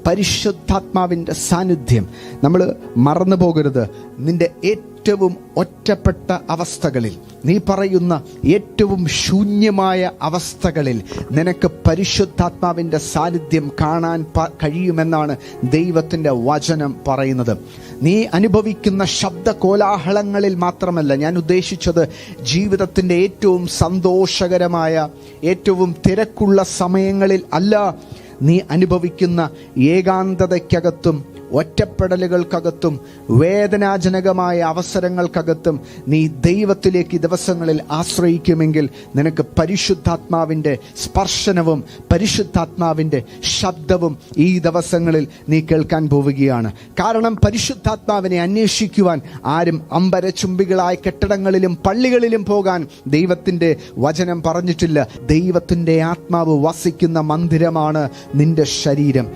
പരിശുദ്ധാത്മാവിൻ്റെ സാന്നിധ്യം നമ്മൾ മറന്നു പോകരുത്. നിന്റെ ഏറ്റവും ഒറ്റപ്പെട്ട അവസ്ഥകളിൽ, നീ പറയുന്ന ഏറ്റവും ശൂന്യമായ അവസ്ഥകളിൽ നിനക്ക് പരിശുദ്ധാത്മാവിൻ്റെ സാന്നിധ്യം കാണാൻ കഴിയുമെന്നാണ് ദൈവത്തിൻ്റെ വചനം പറയുന്നത്. നീ അനുഭവിക്കുന്ന ശബ്ദ കോലാഹലങ്ങളിൽ മാത്രമല്ല ഞാൻ ഉദ്ദേശിച്ചത്, ജീവിതത്തിൻ്റെ ഏറ്റവും സന്തോഷകരമായ, ഏറ്റവും തിരക്കുള്ള സമയങ്ങളിൽ അല്ല. നീ അനുഭവിക്കുന്ന ഏകാന്തതയ്ക്കകത്തും ഒറ്റപ്പെടലുകൾക്കകത്തും വേദനാജനകമായ അവസരങ്ങൾക്കകത്തും നീ ദൈവത്തിലേക്ക് ദിവസങ്ങളിൽ ആശ്രയിക്കുമെങ്കിൽ നിനക്ക് പരിശുദ്ധാത്മാവിൻ്റെ സ്പർശനവും പരിശുദ്ധാത്മാവിൻ്റെ ശബ്ദവും ഈ ദിവസങ്ങളിൽ നീ കേൾക്കാൻ പോവുകയാണ്. കാരണം പരിശുദ്ധാത്മാവിനെ അന്വേഷിക്കുവാൻ ആരും അമ്പരചുംബികളായ കെട്ടിടങ്ങളിലും പള്ളികളിലും പോകാൻ ദൈവത്തിൻ്റെ വചനം പറഞ്ഞിട്ടില്ല. ദൈവത്തിൻ്റെ ആത്മാവ് വസിക്കുന്ന മന്ദിരമാണ് നിന്റെ ശരീരം.